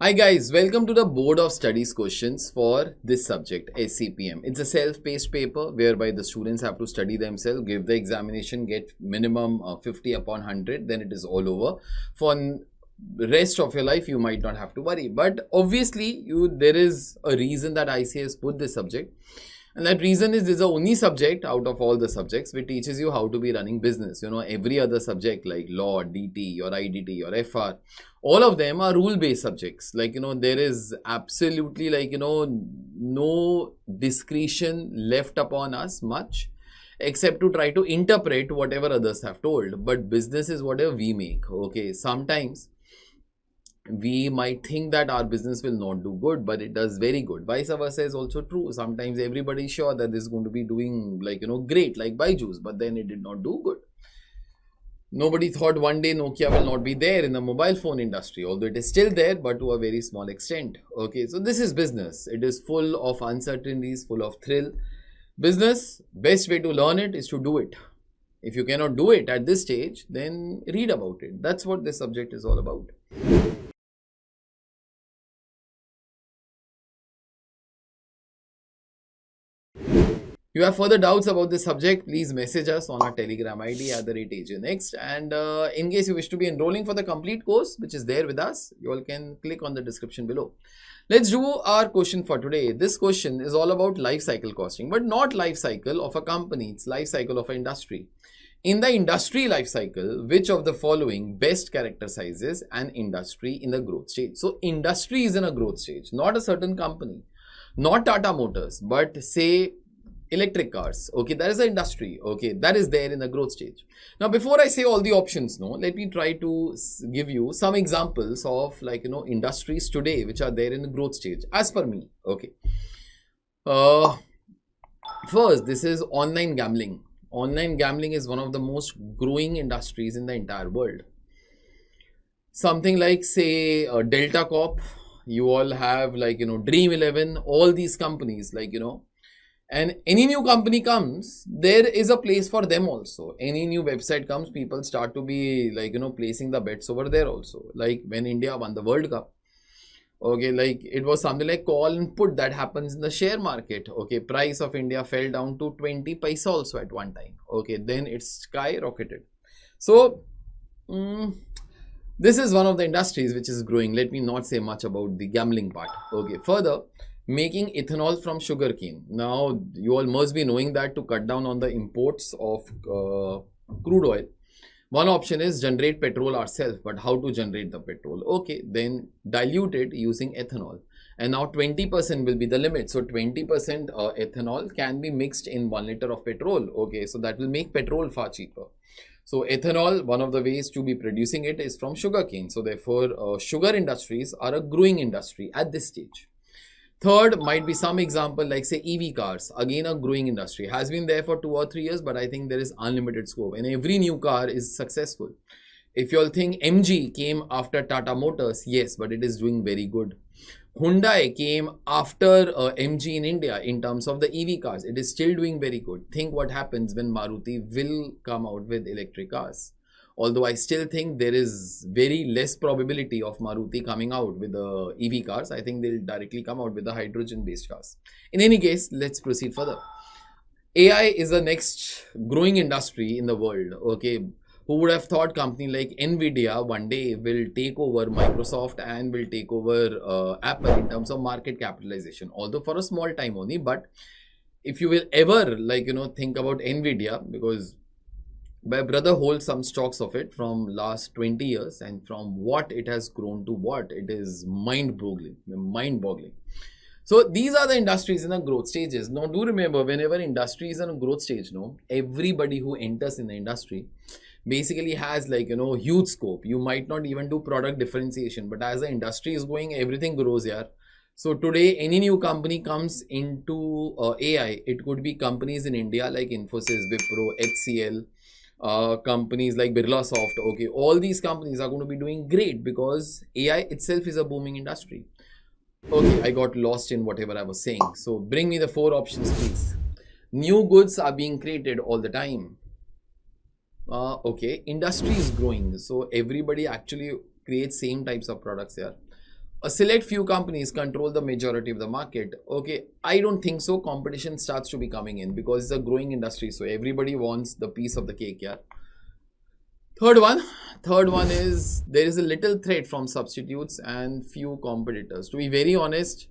Hi guys, welcome to the Board of Studies questions for this subject, SCPM. It's a self-paced paper whereby the students have to study themselves, give the examination, get minimum 50 upon 100, then it is all over. For the rest of your life, you might not have to worry. But obviously, there is a reason that ICA has put this subject. And that reason is this is the only subject out of all the subjects which teaches you how to be running business. Every other subject like law, DT, or IDT, or FR, all of them are rule-based subjects. There is absolutely no discretion left upon us much, except to try to interpret whatever others have told. But business is whatever we make. Okay, sometimes we might think that our business will not do good, but it does very good. Vice versa is also true. Sometimes everybody is sure that this is going to be doing great, like Byju's, but then it did not do good. Nobody thought one day Nokia will not be there in the mobile phone industry, although it is still there, but to a very small extent. Okay, so this is business. It is full of uncertainties, full of thrill. Business, best way to learn it is to do it. If you cannot do it at this stage, then read about it. That's what this subject is all about. You have further doubts about this subject, please message us on our Telegram ID @AJNext. And in case you wish to be enrolling for the complete course, which is there with us, you all can click on the description below. Let's do our question for today. This question is all about life cycle costing, but not life cycle of a company. It's life cycle of an industry. In the industry life cycle, which of the following best characterizes an industry in the growth stage? So industry is in a growth stage, not a certain company, not Tata Motors, but say electric cars. Okay, that is the industry. Okay, that is there in the growth stage. Now, before I say all the options, let me try to give you some examples of industries today which are there in the growth stage as per me. Okay, first, this is online gambling. Online gambling is one of the most growing industries in the entire world. Something like say Delta Corp, you all have Dream 11, all these companies and any new company comes, there is a place for them also. Any new website comes, people start to be placing the bets over there also. Like when India won the World Cup. Okay, it was something like call and put that happens in the share market. Okay, price of India fell down to 20 paisa also at one time. Okay, then it skyrocketed. So, this is one of the industries which is growing. Let me not say much about the gambling part. Okay, further, making ethanol from sugarcane. Now, you all must be knowing that to cut down on the imports of crude oil, one option is generate petrol ourselves. But how to generate the petrol? Okay, then dilute it using ethanol. And now 20% will be the limit. So 20% ethanol can be mixed in 1 liter of petrol. Okay, so that will make petrol far cheaper. So ethanol, one of the ways to be producing it is from sugarcane. So therefore, sugar industries are a growing industry at this stage. Third might be some example like say EV cars, again a growing industry, has been there for 2 or 3 years, but I think there is unlimited scope and every new car is successful. If you all think MG came after Tata Motors, yes, but it is doing very good. Hyundai came after MG in India in terms of the EV cars, it is still doing very good. Think what happens when Maruti will come out with electric cars. Although I still think there is very less probability of Maruti coming out with the EV cars. I think they'll directly come out with the hydrogen-based cars. In any case, let's proceed further. AI is the next growing industry in the world. Okay, who would have thought company like Nvidia one day will take over Microsoft and will take over Apple in terms of market capitalization, although for a small time only. But if you will ever think about Nvidia, because my brother holds some stocks of it from last 20 years and from what it has grown to what, it is mind-boggling. So these are the industries in the growth stages. Now do remember, whenever industry is in a growth stage, everybody who enters in the industry basically has huge scope. You might not even do product differentiation, but as the industry is going, everything grows here. So today, any new company comes into AI, it could be companies in India like Infosys, Wipro, HCL, companies like Birlasoft. Okay, all these companies are going to be doing great because AI itself is a booming industry. Okay, I got lost in whatever I was saying. So bring me the 4 options, please. New goods are being created all the time. Okay, industry is growing. So everybody actually creates same types of products here. a select few companies control the majority of the market. Okay, I don't think so. Competition starts to be coming in because it's a growing industry, so everybody wants the piece of the cake. Yeah. Third one is there is a little threat from substitutes and few competitors. To be very honest,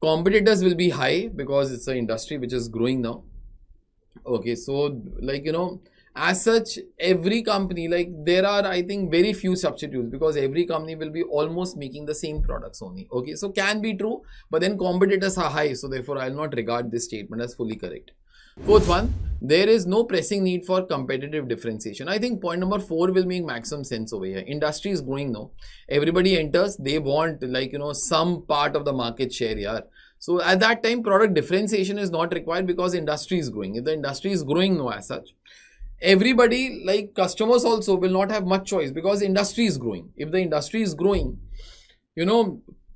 competitors will be high because it's an industry which is growing now. Okay, so like as such, every company, like there are, I think, very few substitutes because every company will be almost making the same products only. Okay, so can be true, but then competitors are high, so therefore I'll not regard this statement as fully correct. Fourth one, there is no pressing need for competitive differentiation. I think point number 4 will make maximum sense over here. Industry is growing now. Everybody enters, they want some part of the market share here. So at that time, product differentiation is not required because industry is growing. If the industry is growing now as such, everybody, like customers also, will not have much choice because industry is growing. If the industry is growing,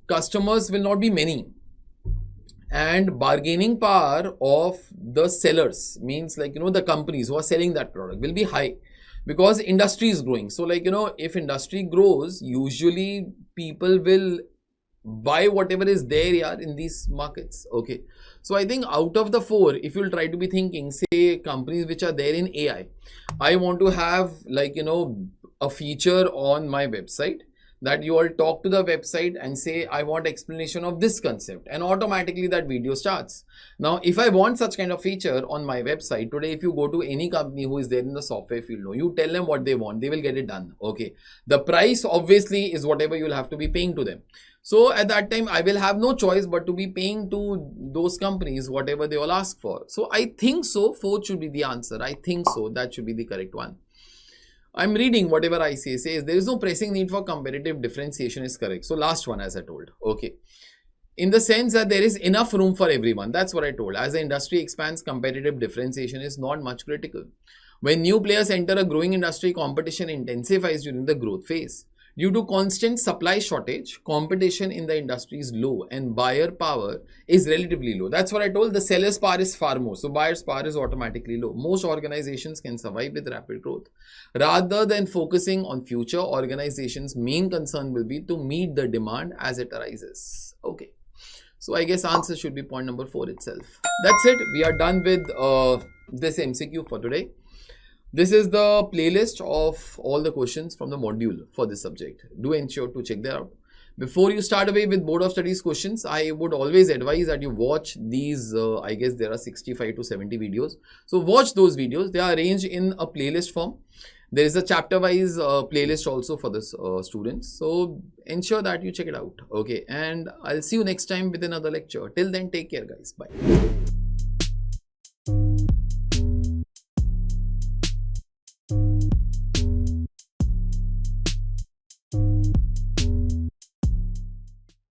customers will not be many. And bargaining power of the sellers means the companies who are selling that product will be high because industry is growing. So if industry grows, usually people will buy whatever is there in these markets. Okay, so I think out of the 4, if you'll try to be thinking, say companies which are there in AI, I want to have a feature on my website that you all talk to the website and say, I want explanation of this concept, and automatically that video starts. Now, if I want such kind of feature on my website today, if you go to any company who is there in the software field, you tell them what they want, they will get it done. Okay, the price obviously is whatever you'll have to be paying to them. So at that time, I will have no choice but to be paying to those companies whatever they all ask for. So I think so, 4 should be the answer. I think so, that should be the correct one. I'm reading whatever I say says there is no pressing need for competitive differentiation is correct. So last one, as I told. Okay. In the sense that there is enough room for everyone. That's what I told. As the industry expands, competitive differentiation is not much critical. When new players enter a growing industry, competition intensifies during the growth phase. Due to constant supply shortage, competition in the industry is low and buyer power is relatively low. That's what I told. The seller's power is far more. So buyer's power is automatically low. Most organizations can survive with rapid growth. Rather than focusing on future, organizations' main concern will be to meet the demand as it arises. Okay. So I guess answer should be point number 4 itself. That's it. We are done with this MCQ for today. This is the playlist of all the questions from the module for this subject. Do ensure to check that out. Before you start away with Board of Studies questions, I would always advise that you watch these, I guess there are 65 to 70 videos. So watch those videos. They are arranged in a playlist form. There is a chapter-wise playlist also for this students. So ensure that you check it out. Okay. And I'll see you next time with another lecture. Till then, take care guys. Bye.